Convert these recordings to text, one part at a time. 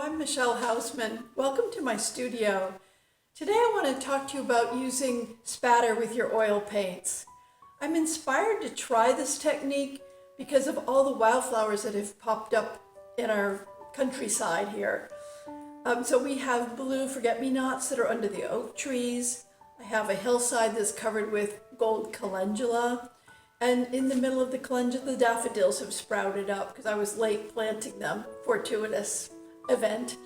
I'm Michele Hausman. Welcome to my studio. Today I want to talk to you about using spatter with your oil paints. I'm inspired to try this technique because of all the wildflowers that have popped up in our countryside here. So we have blue forget-me-nots that are under the oak trees. I have a hillside that's covered with gold calendula. And in the middle of the calendula, the daffodils have sprouted up because I was late planting them. Fortuitous event.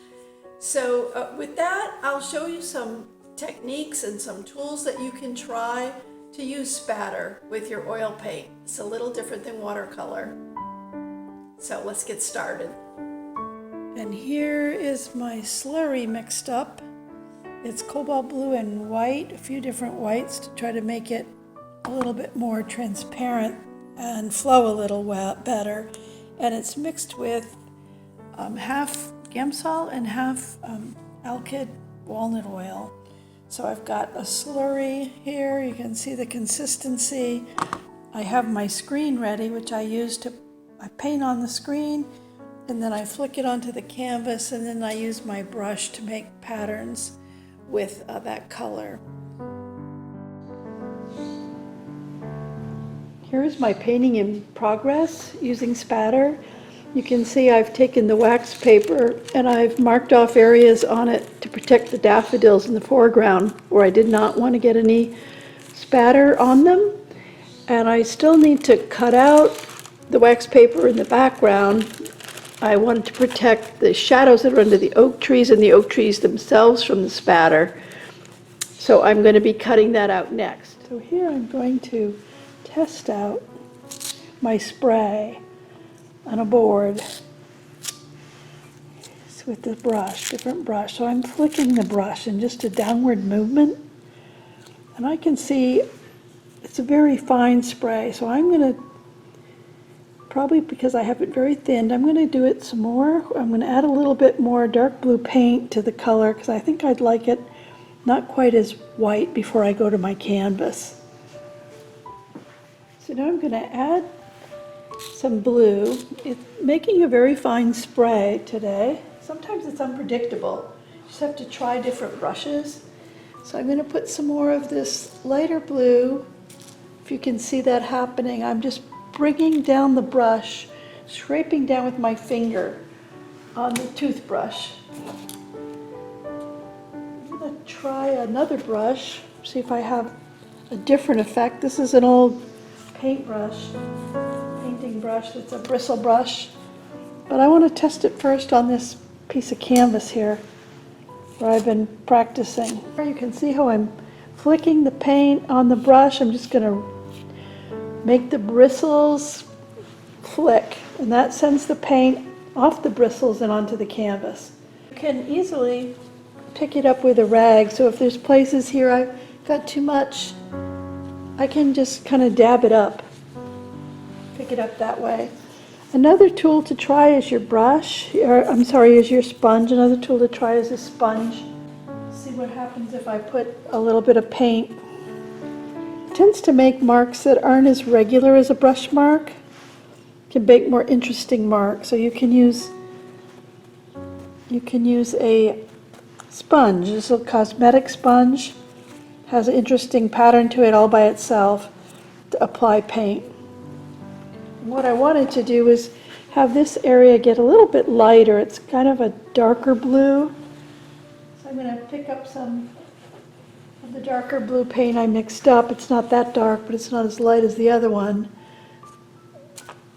So with that, I'll show you some techniques and some tools that you can try to use spatter with your oil paint. It's a little different than watercolor. So let's get started. And here is my slurry mixed up. It's cobalt blue and white, a few different whites to try to make it a little bit more transparent and flow a little better. And it's mixed with half Gamsol and half alkyd walnut oil. So I've got a slurry here. You can see the consistency. I have my screen ready, which I paint on the screen, and then I flick it onto the canvas, and then I use my brush to make patterns with that color. Here's my painting in progress using spatter. You can see I've taken the wax paper and I've marked off areas on it to protect the daffodils in the foreground where I did not want to get any spatter on them. And I still need to cut out the wax paper in the background. I wanted to protect the shadows that are under the oak trees and the oak trees themselves from the spatter. So I'm going to be cutting that out next. So here I'm going to test out my spray on a board with the brush, different brush. So I'm flicking the brush in just a downward movement, and I can see it's a very fine spray. So I'm going to, probably because I have it very thin, I'm going to do it some more. I'm going to add a little bit more dark blue paint to the color because I think I'd like it not quite as white before I go to my canvas. So now I'm going to add some blue. It's making a very fine spray today. Sometimes it's unpredictable. You just have to try different brushes. So I'm going to put some more of this lighter blue. If you can see that happening, I'm just bringing down the brush, scraping down with my finger on the toothbrush. I'm going to try another brush, see if I have a different effect. This is an old painting brush that's a bristle brush, but I want to test it first on this piece of canvas here where I've been practicing. You can see how I'm flicking the paint on the brush. I'm just going to make the bristles flick, and that sends the paint off the bristles and onto the canvas. You can easily pick it up with a rag, so if there's places here I've got too much, I can just kind of dab it up, pick it up that way. Another tool to try is your brush, is your sponge. Another tool to try is a sponge. See what happens if I put a little bit of paint. It tends to make marks that aren't as regular as a brush mark. It can make more interesting marks. So you can use a sponge. This is a cosmetic sponge. Has an interesting pattern to it all by itself to apply paint. And what I wanted to do is have this area get a little bit lighter. It's kind of a darker blue. So I'm going to pick up some of the darker blue paint I mixed up. It's not that dark, but it's not as light as the other one.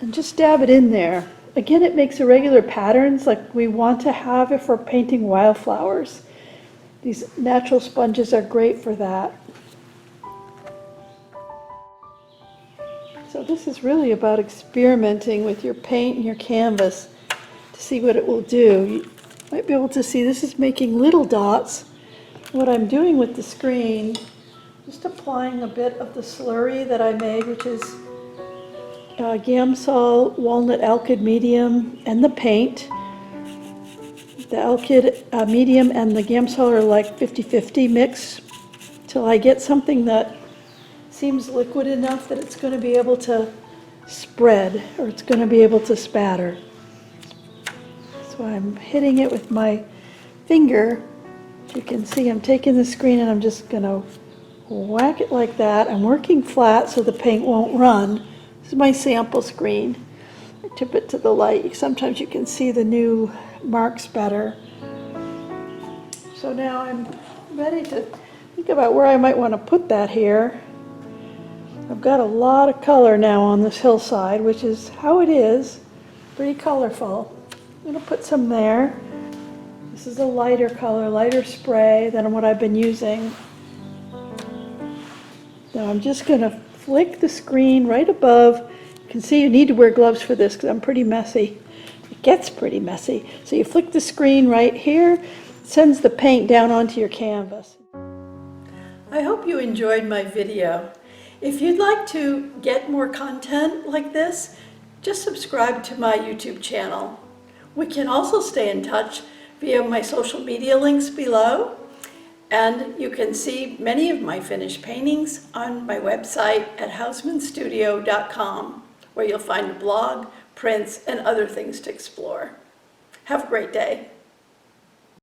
And just dab it in there. Again, it makes irregular patterns like we want to have if we're painting wildflowers. These natural sponges are great for that. So this is really about experimenting with your paint and your canvas to see what it will do. You might be able to see this is making little dots. What I'm doing with the screen, just applying a bit of the slurry that I made, which is Gamsol, walnut alkyd medium, and the paint. The alkyd medium and the Gamsol are like 50-50 mix till I get something that seems liquid enough that it's going to be able to spread, or it's going to be able to spatter. So So I'm hitting it with my finger. As you can see, I'm taking the screen and I'm just going to whack it like that. I'm working flat so the paint won't run. This is my sample screen. I tip it to the light. Sometimes you can see the new marks better. So now I'm ready to think about where I might want to put that here. I've got a lot of color now on this hillside, which is how it is, pretty colorful. I'm going to put some there. This is a lighter color, lighter spray than what I've been using. Now I'm just going to flick the screen right above. You can see you need to wear gloves for this because I'm pretty messy. It gets pretty messy. So you flick the screen right here, it sends the paint down onto your canvas. I hope you enjoyed my video. If you'd like to get more content like this, just subscribe to my YouTube channel. We can also stay in touch via my social media links below. And you can see many of my finished paintings on my website at hausmanstudio.com, where you'll find a blog, prints, and other things to explore. Have a great day.